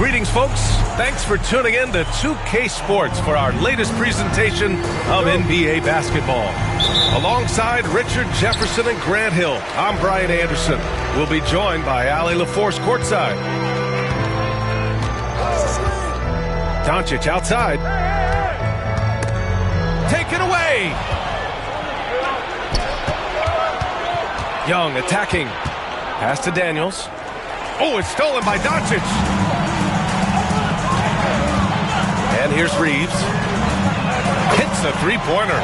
Greetings, folks. Thanks for tuning in to 2K Sports for our latest presentation of NBA basketball. Alongside Richard Jefferson and Grant Hill, I'm Brian Anderson. We'll be joined by Allie LaForce courtside. Doncic outside. Take it away. Young attacking. Pass to Daniels. Oh, it's stolen by Doncic. And here's Reeves. Hits a three-pointer.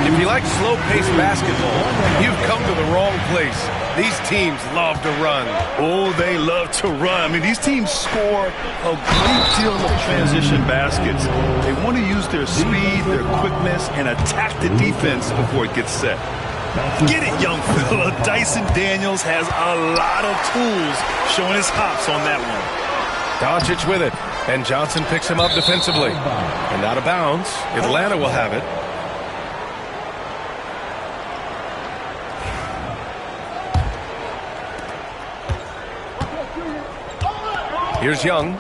If you like slow-paced basketball, you've come to the wrong place. These teams love to run. Oh, they love to run. I mean, these teams score a great deal of transition baskets. They want to use their speed, their quickness, and attack the defense before it gets set. Get it, young fella. Dyson Daniels has a lot of tools, showing his hops on that one. Doncic with it, and Johnson picks him up defensively. And out of bounds, Atlanta will have it. Here's Young.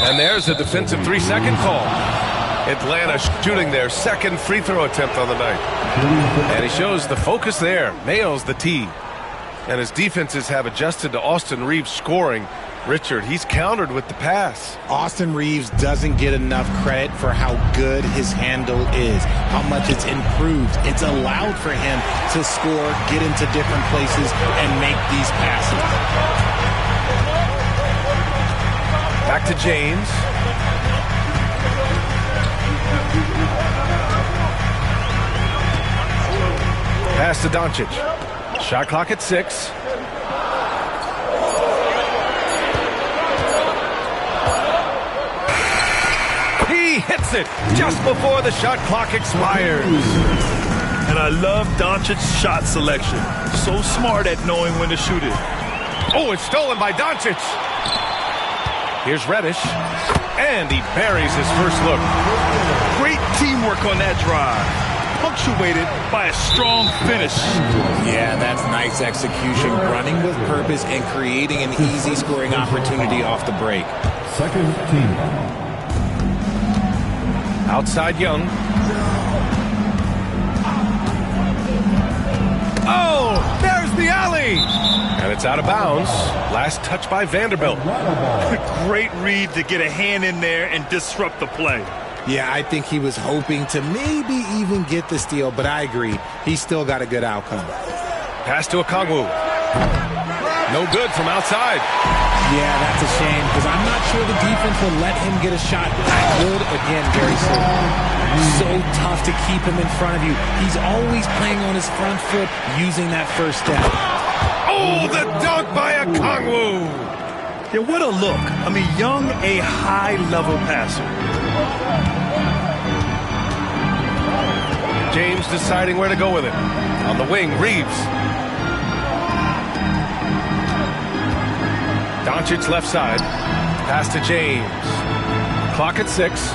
And there's a defensive 3-second call. Atlanta shooting their second free throw attempt on the night. And he shows the focus there. Nails the tee. And his defenses have adjusted to Austin Reeves scoring. Richard, he's countered with the pass. Austin Reeves doesn't get enough credit for how good his handle is, how much it's improved. It's allowed for him to score, get into different places, and make these passes. Back to James. Pass to Doncic. Shot clock at 6. He hits it just before the shot clock expires. And I love Doncic's shot selection. So smart at knowing when to shoot it. Oh, it's stolen by Doncic. Here's Reddish. And he buries his first look. Great teamwork on that drive. Punctuated by a strong finish. Yeah, that's nice execution. Running with purpose and creating an easy scoring opportunity off the break. Second team. Outside Young. Oh, there's the alley. And it's out of bounds. Last touch by Vanderbilt. Great read to get a hand in there and disrupt the play. Yeah, I think he was hoping to maybe even get the steal, but I agree. He still got a good outcome. Pass to Okongwu. No good from outside. Yeah, that's a shame because I'm not sure the defense will let him get a shot that good again very soon. So tough to keep him in front of you. He's always playing on his front foot, using that first step. Oh, the dunk by Okongwu. Yeah, what a look. I mean, Young, a high-level passer. James deciding where to go with it. On the wing, Reeves. Doncic left side. Pass to James. Clock at 6.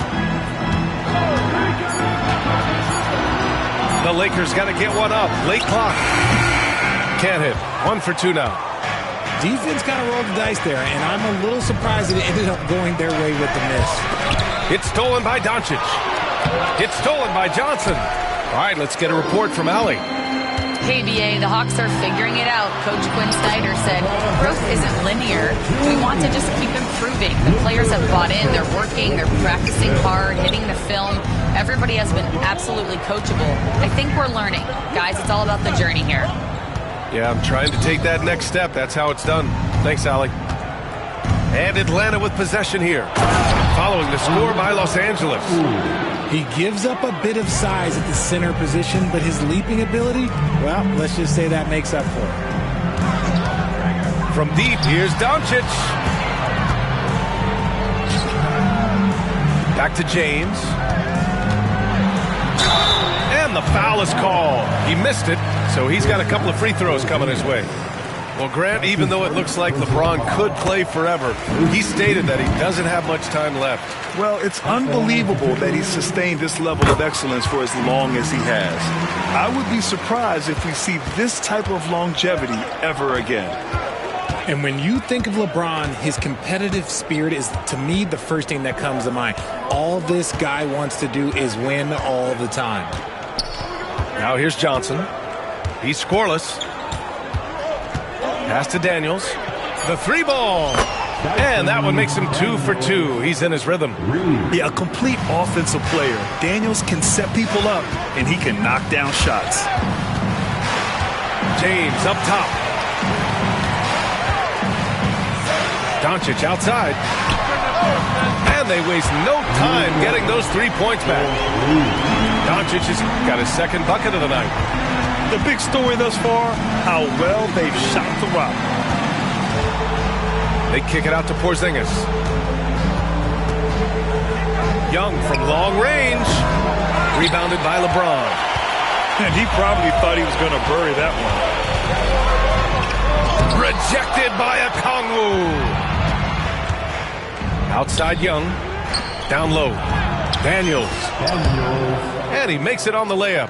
The Lakers got to get one up. Late clock. Can't hit. 1 for 2 now. Defense kind of rolled the dice there, and I'm a little surprised that it ended up going their way with the miss. It's stolen by Doncic. It's stolen by Johnson. All right, let's get a report from Allie. Hey, BA, the Hawks are figuring it out. Coach Quinn Snyder said growth isn't linear. We want to just keep improving. The players have bought in. They're working. They're practicing hard, hitting the film. Everybody has been absolutely coachable. I think we're learning. Guys, it's all about the journey here. Yeah, I'm trying to take that next step. That's how it's done. Thanks, Allie. And Atlanta with possession here. Following the score by Los Angeles. He gives up a bit of size at the center position, but his leaping ability, well, let's just say that makes up for it. From deep, here's Doncic. Back to James. And the foul is called. He missed it, so he's got a couple of free throws coming his way. Well, Grant, even though it looks like LeBron could play forever, he stated that he doesn't have much time left. Well, it's unbelievable that he's sustained this level of excellence for as long as he has. I would be surprised if we see this type of longevity ever again. And when you think of LeBron, his competitive spirit is, to me, the first thing that comes to mind. All this guy wants to do is win all the time. Now here's Johnson. He's scoreless. Pass to Daniels. The three ball. And that one makes him 2 for 2. He's in his rhythm. Yeah, a complete offensive player. Daniels can set people up, and he can knock down shots. James up top. Doncic outside. And they waste no time getting those 3 points back. Doncic has got his second bucket of the night. The big story thus far, how well they've shot the rock. They kick it out to Porzingis. Young from long range. Rebounded by LeBron. And he probably thought he was going to bury that one. Rejected by Okongwu. Outside Young. Down low. Daniels. And he makes it on the layup.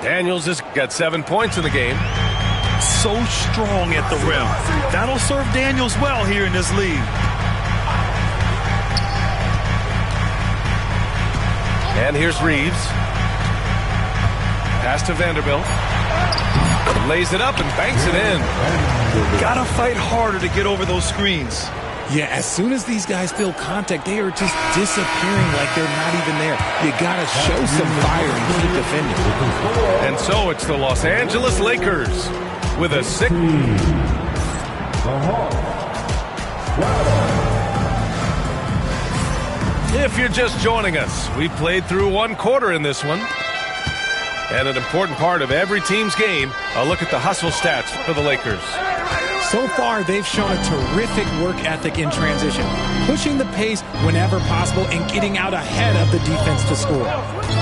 Daniels has got 7 points in the game. So strong at the rim. That'll serve Daniels well here in this league. And here's Reeves. Pass to Vanderbilt. Lays it up and banks it in. Gotta fight harder to get over those screens. Yeah, as soon as these guys feel contact, they are just disappearing like they're not even there. You gotta show some fire and keep defending. And so it's the Los Angeles Lakers with a 6. If you're just joining us, we played through 1 quarter in this one. And an important part of every team's game, a look at the hustle stats for the Lakers. So far, they've shown a terrific work ethic in transition, pushing the pace whenever possible and getting out ahead of the defense to score.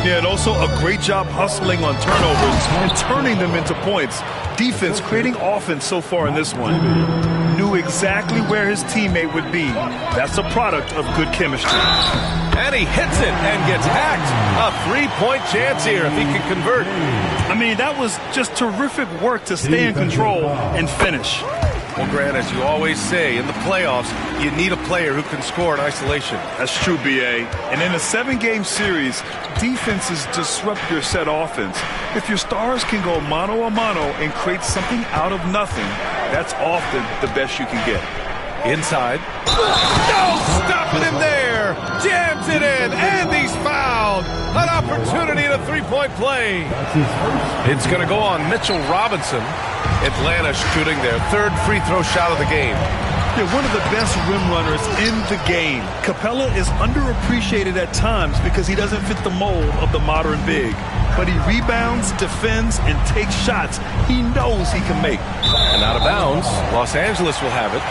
Yeah, and also a great job hustling on turnovers and turning them into points. Defense creating offense so far in this one. Knew exactly where his teammate would be. That's a product of good chemistry. And he hits it and gets hacked. A 3-point chance here if he can convert. I mean, that was just terrific work to stay in control and finish. Well, Grant, as you always say, in the playoffs, you need a player who can score in isolation. That's true, B.A. And in a 7-game series, defenses disrupt your set offense. If your stars can go mano-a-mano and create something out of nothing, that's often the best you can get. Inside. No! Stopping him there! Jams it in, and he's fouled! An opportunity to 3-point play. It's going to go on Mitchell Robinson. Atlanta shooting their 3rd free throw shot of the game. They're one of the best rim runners in the game. Capella is underappreciated at times because he doesn't fit the mold of the modern big. But he rebounds, defends, and takes shots he knows he can make. And out of bounds, Los Angeles will have it.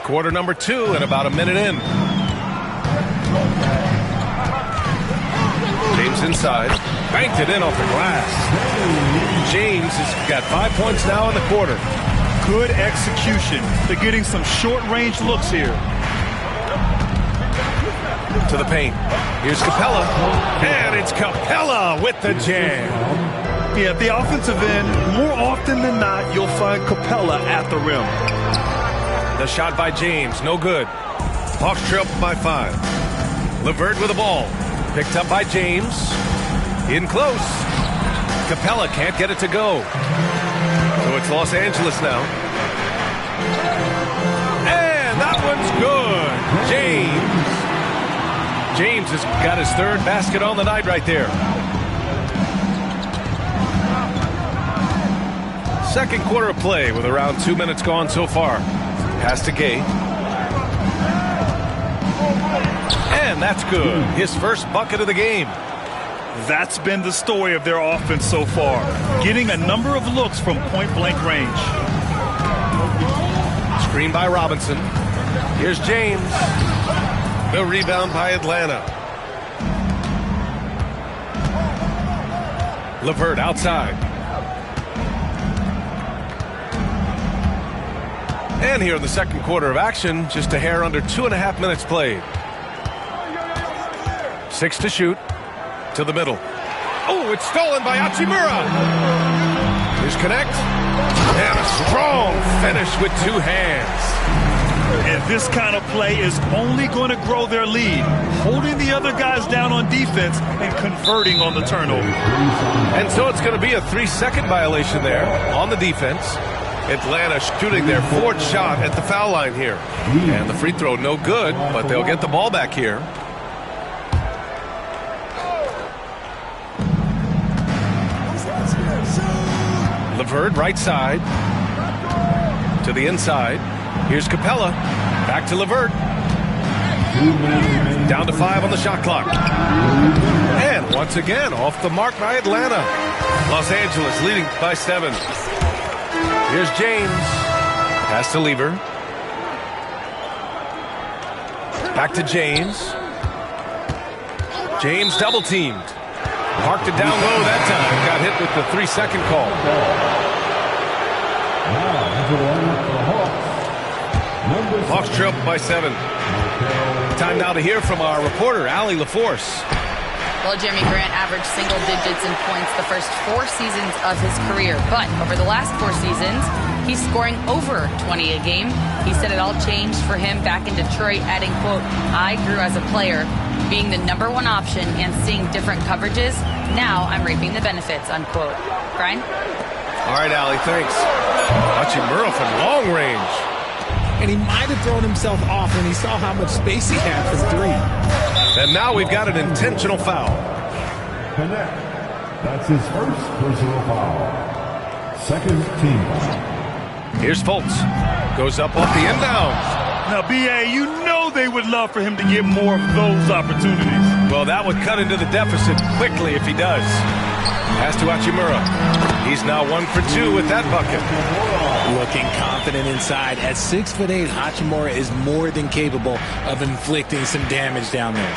Quarter number 2 and about a minute in. James inside. Banked it in off the glass. James has got 5 points now in the quarter. Good execution. They're getting some short-range looks here. To the paint. Here's Capella. And it's Capella with the jam. Yeah, at the offensive end, more often than not, you'll find Capella at the rim. The shot by James, no good. Hawks trail by 5. LeVert with the ball. Picked up by James. In close. Capella can't get it to go. So it's Los Angeles now. And that one's good. James has got his 3rd basket on the night right there. Second quarter of play with around 2 minutes gone so far. Pass to Gay. And that's good. His first bucket of the game. That's been the story of their offense so far. Getting a number of looks from point-blank range. Screen by Robinson. Here's James. The rebound by Atlanta. LeVert outside. And here in the second quarter of action, just a hair under 2.5 minutes played. 6 to shoot. To the middle. Oh, it's stolen by Hachimura. Here's connect. And a strong finish with two hands. And this kind of play is only going to grow their lead, holding the other guys down on defense and converting on the turnover. And so it's going to be a 3-second violation there on the defense. Atlanta shooting their fourth shot at the foul line here. And the free throw no good, but they'll get the ball back here. LeVert right side to the inside. Here's Capella. Back to LeVert. Down to 5 on the shot clock. And once again, off the mark by Atlanta. Los Angeles leading by 7. Here's James. Pass to Lever. Back to James. James double teamed. Parked it down low that time. Got hit with the 3-second call. Hawks trail by 7. Time now to hear from our reporter, Allie LaForce. Well, Jeremy Grant averaged single digits in points the first 4 seasons of his career. But over the last 4 seasons, he's scoring over 20 a game. He said it all changed for him back in Detroit, adding, quote, "I grew as a player, being the #1 option and seeing different coverages. Now I'm reaping the benefits," unquote. Brian? All right, Allie, thanks. Hachimura from long range. And he might have thrown himself off when he saw how much space he had for 3. And now we've got an intentional foul. Connect. That's his first personal foul. Second team foul. Here's Fultz. Goes up off the inbound. Now, B.A., you know they would love for him to get more of those opportunities. Well, that would cut into the deficit quickly if he does. Pass to Hachimura. He's now 1 for 2 with that bucket. Looking confident inside. At 6'8", Hachimura is more than capable of inflicting some damage down there.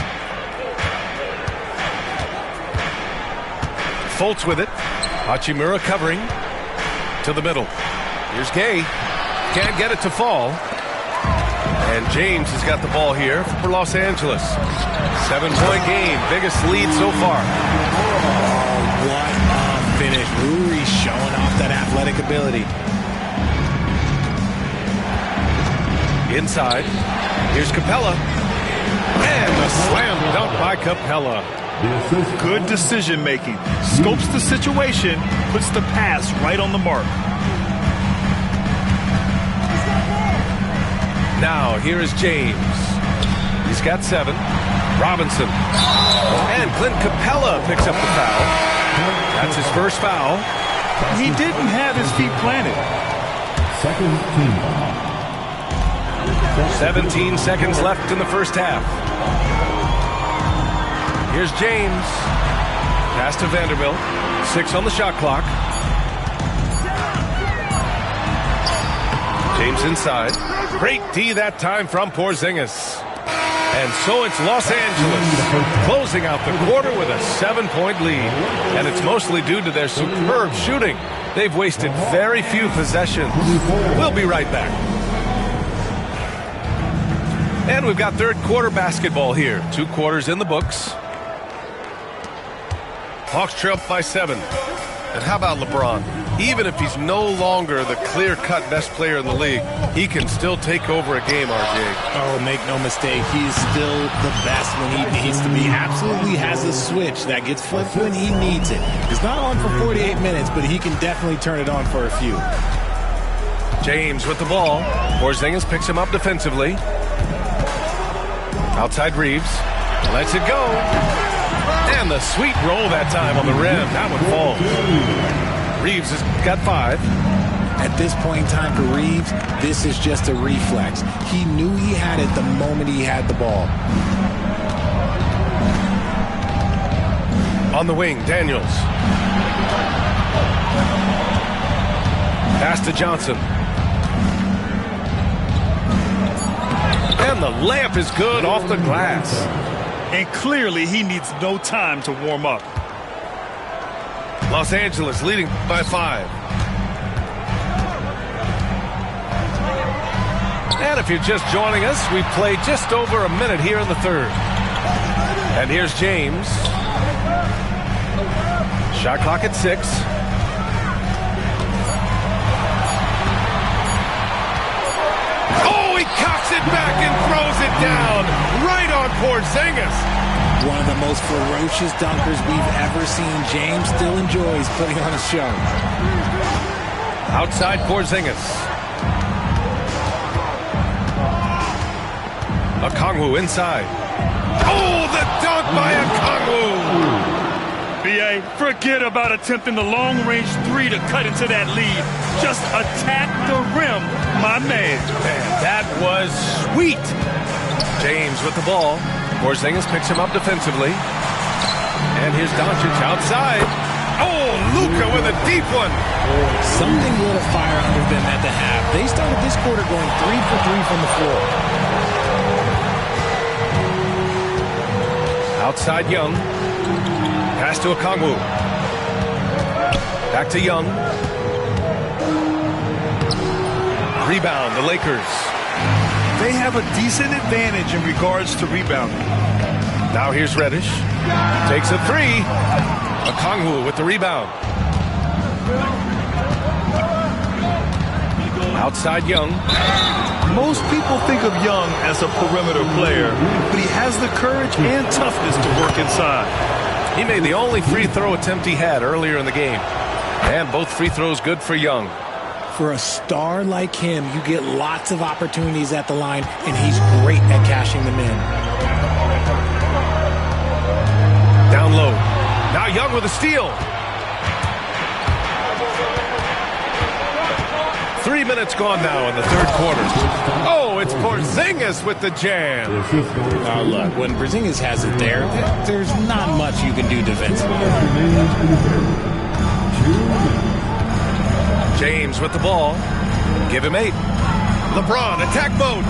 Fultz with it. Hachimura covering to the middle. Here's Gay. Can't get it to fall. And James has got the ball here for Los Angeles. 7-point game. Biggest lead so far. Oh, what a finish. Uri showing off that athletic ability. Inside. Here's Capella. And a slam dunk by Capella. Good decision making. Scopes the situation, puts the pass right on the mark. Now, here is James. He's got 7. Robinson. And Clint Capella picks up the foul. That's his first foul. He didn't have his feet planted. Second team foul. 17 seconds left in the first half. Here's James. Pass to Vanderbilt. 6 on the shot clock. James inside. Great D that time from Porzingis. And so it's Los Angeles closing out the quarter with a 7-point lead. And it's mostly due to their superb shooting. They've wasted very few possessions. We'll be right back. And we've got third quarter basketball here. 2 quarters in the books. Hawks trail by 7. And how about LeBron? Even if he's no longer the clear-cut best player in the league, he can still take over a game, RJ. Oh, make no mistake. He's still the best when he needs to be. Absolutely has a switch that gets flipped when he needs it. It's not on for 48 minutes, but he can definitely turn it on for a few. James with the ball. Porzingis picks him up defensively. Outside Reeves. Lets it go. And the sweet roll that time on the rim. That one falls. Reeves has got 5. At this point in time for Reeves, this is just a reflex. He knew he had it the moment he had the ball. On the wing, Daniels. Pass to Johnson. And the layup is good off the glass. And clearly he needs no time to warm up. Los Angeles leading by 5. And if you're just joining us, we played just over a minute here in the third. And here's James. Shot clock at 6. Oh, he cocks it back and throws it down right on Porzingis. One of the most ferocious dunkers we've ever seen. James still enjoys putting on a show. Outside Porzingis. Okongwu inside. Oh, the dunk by Okongwu. B.A., forget about attempting the long-range three to cut into that lead. Just attack the rim, my man. Man, that was sweet. James with the ball. Porzingis picks him up defensively. And here's Doncic outside. Oh, Luka with a deep one. Something lit a fire under them at the half. They started this quarter going 3 for 3 from the floor. Outside Young. Pass to Okongwu. Back to Young. Rebound, the Lakers. They have a decent advantage in regards to rebounding. Now here's Reddish. Takes a three. Okongwu with the rebound. Outside Young. Most people think of Young as a perimeter player, but he has the courage and toughness to work inside. He made the only free throw attempt he had earlier in the game. And both free throws good for Young. For a star like him, you get lots of opportunities at the line, and he's great at cashing them in. Down low. Now Young with a steal. 3 minutes gone now in the third quarter. Oh, it's Porzingis with the jam. Now look, when Porzingis has it there, there's not much you can do defensively. James with the ball. Give him 8. LeBron, attack mode.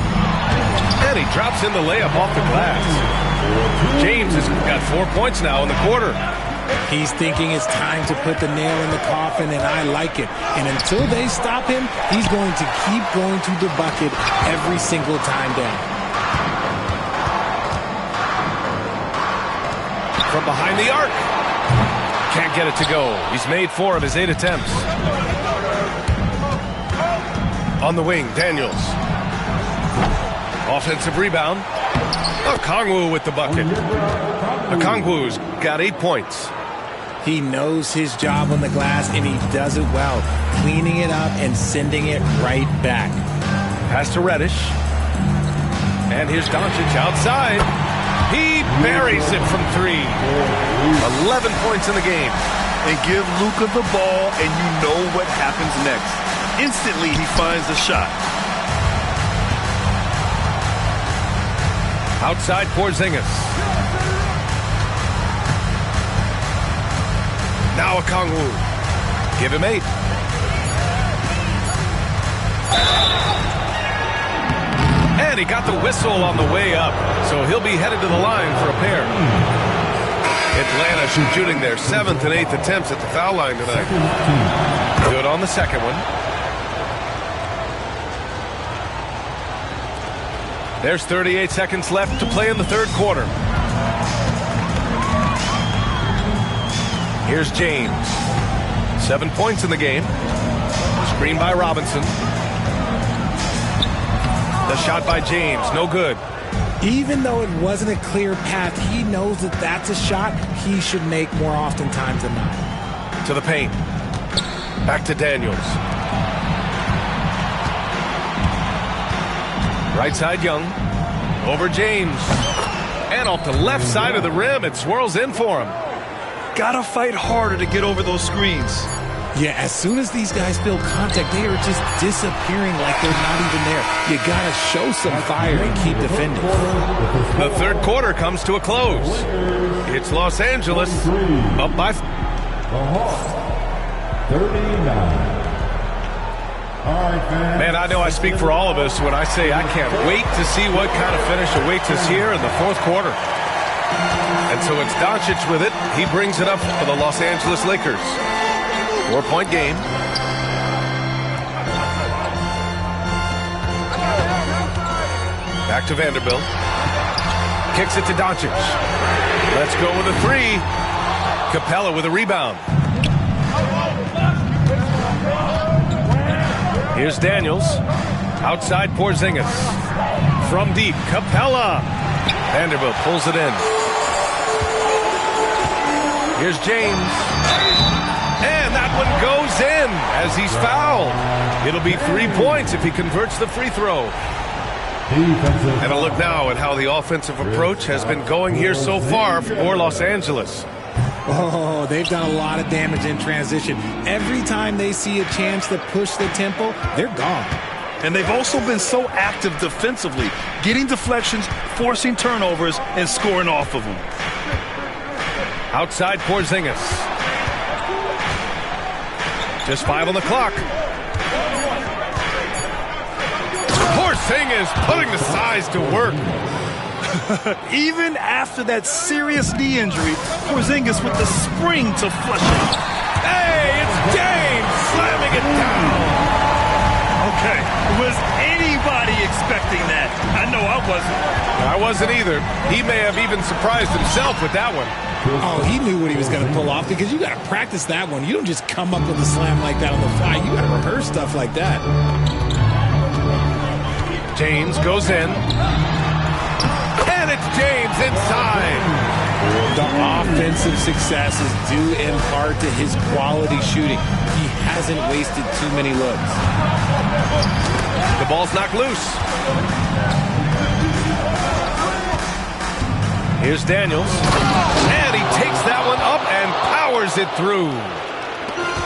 And he drops in the layup off the glass. James has got 4 points now in the quarter. He's thinking it's time to put the nail in the coffin, and I like it. And until they stop him, he's going to keep going to the bucket every single time down. From behind the arc. Can't get it to go. He's made 4 of his 8 attempts. On the wing, Daniels. Offensive rebound. Okongwu with the bucket. Okongwu's got 8 points. He knows his job on the glass, and he does it well, cleaning it up and sending it right back. Pass to Reddish. And here's Doncic outside. He buries it from 3. 11 points in the game. And give Luka the ball, and you know what happens next. Instantly, he finds a shot. Outside Porzingis. Now Okongwu. Give him 8. And he got the whistle on the way up, so he'll be headed to the line for a pair. Atlanta shooting their 7th and 8th attempts at the foul line tonight. Good on the second one. There's 38 seconds left to play in the third quarter. Here's James. 7 points in the game. Screen by Robinson. The shot by James, no good. Even though it wasn't a clear path, he knows that that's a shot he should make more oftentimes than not. To the paint. Back to Daniels. Right side Young. Over James. And off the left side of the rim, it swirls in for him. Gotta fight harder to get over those screens. Yeah, as soon as these guys feel contact, they are just disappearing like they're not even there. You gotta show some fire and keep defending. The third quarter comes to a close. It's Los Angeles up by... The Hawks, 39. All right, fans. Man, I know I speak for all of us when I say I can't wait to see what kind of finish awaits us here in the fourth quarter. And so it's Doncic with it. He brings it up for the Los Angeles Lakers. 4-point game. Back to Vanderbilt. Kicks it to Doncic. Let's go with a 3. Capella with a rebound. Here's Daniels. Outside Porzingis. From deep, Capella. Vanderbilt pulls it in. Here's James. And that one goes in as he's fouled. It'll be 3 points if he converts the free throw. And a look now at how the offensive approach has been going here so far for Los Angeles. Oh, they've done a lot of damage in transition. Every time they see a chance to push the tempo, they're gone. And they've also been so active defensively, getting deflections, forcing turnovers, and scoring off of them. Outside Porzingis. Just 5 on the clock. Porzingis putting the size to work. Even after that serious knee injury, Porzingis with the spring to flush it. Hey, it's James slamming it down. Okay, was anybody expecting that? I know I wasn't. I wasn't either. He may have even surprised himself with that one. Oh, he knew what he was going to pull off because you got to practice that one. You don't just come up with a slam like that on the fly. You got to rehearse stuff like that. James goes in. And it's James inside. The offensive success is due in part to his quality shooting. He hasn't wasted too many looks. The ball's knocked loose. Here's Daniels. And he takes that one up and powers it through.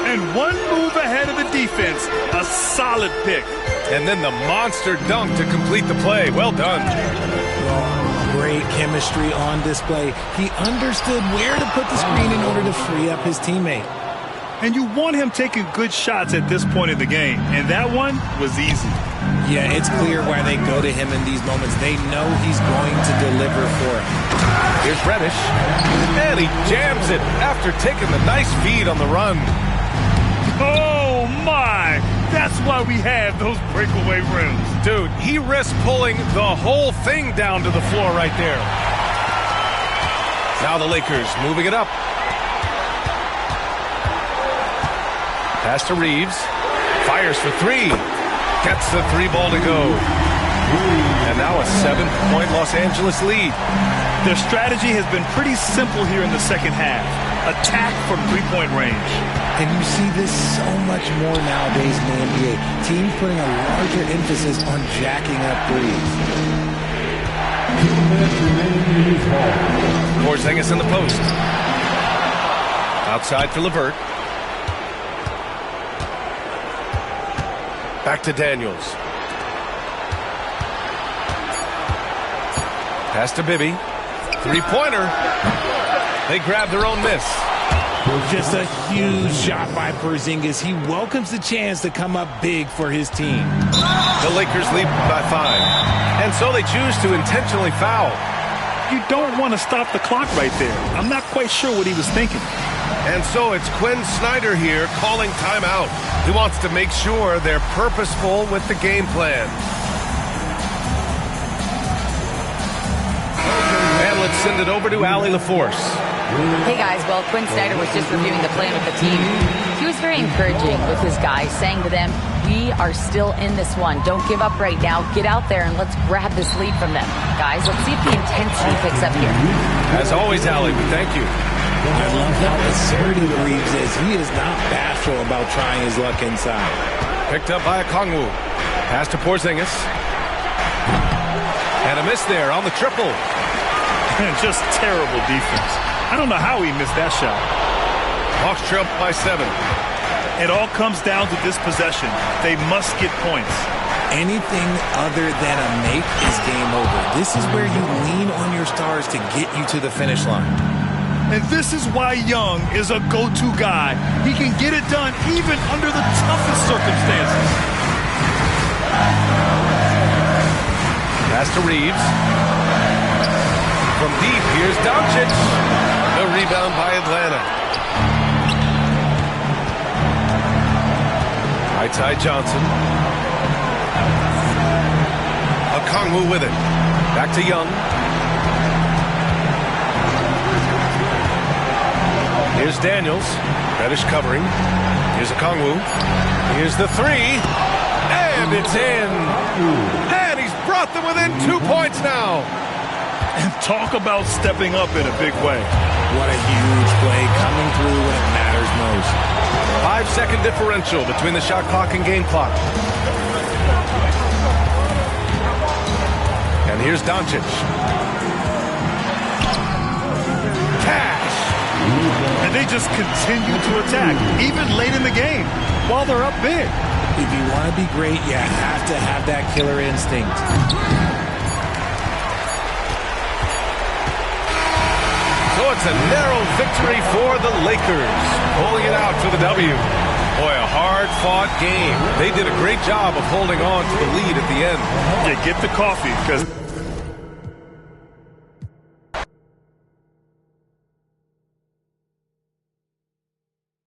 And one move ahead of the defense. A solid pick. And then the monster dunk to complete the play. Well done. Great chemistry on display. He understood where to put the screen in order to free up his teammate. And you want him taking good shots at this point in the game. And that one was easy. Yeah, it's clear why they go to him in these moments. They know he's going to deliver for him. Here's Reddish. And he jams it after taking the nice feed on the run. Oh, my. That's why we have those breakaway rims. Dude, he risked pulling the whole thing down to the floor right there. Now the Lakers moving it up. Pass to Reeves. Fires for 3. Gets the 3-ball to go. And now a 7-point Los Angeles lead. Their strategy has been pretty simple here in the second half. Attack from 3-point range. And you see this so much more nowadays in the NBA. Teams putting a larger emphasis on jacking up threes. Porzingis in the post. Outside for LeVert. Back to Daniels. Pass to Bibby. 3-pointer. They grab their own miss. Just a huge shot by Porzingis. He welcomes the chance to come up big for his team. The Lakers lead by 5. And so they choose to intentionally foul. You don't want to stop the clock right there. I'm not quite sure what he was thinking. And so it's Quinn Snyder here calling timeout. He wants to make sure they're purposeful with the game plan. And let's send it over to Allie LaForce. Hey guys, well, Quinn Snyder was just reviewing the plan with the team. He was very encouraging with his guys, saying to them, we are still in this one. Don't give up right now. Get out there and let's grab this lead from them. Guys, let's see if the intensity picks up here. As always, Allie, we thank you. I love how assertive Reeves is. He is not bashful about trying his luck inside. Picked up by Okongwu. Pass to Porzingis. And a miss there on the triple. Just terrible defense. I don't know how he missed that shot. Hawks trail by 7. It all comes down to this possession. They must get points. Anything other than a make is game over. This is where you lean on your stars to get you to the finish line. And this is why Young is a go-to guy. He can get it done even under the toughest circumstances. Pass to Reeves. From deep, here's Doncic. The rebound by Atlanta. Ty Johnson. Okongwu with it. Back to Young. Here's Daniels. Reddish covering. Here's Okongwu. Here's the three. And it's in. And he's brought them within 2 points now. And talk about stepping up in a big way. What a huge play coming through when it matters most. 5-second differential between the shot clock and game clock. And here's Doncic. Cash. And they just continue to attack, even late in the game, while they're up big. If you want to be great, you have to have that killer instinct. So it's a narrow victory for the Lakers, pulling it out for the W. Boy, a hard-fought game. They did a great job of holding on to the lead at the end. Yeah, get the coffee, because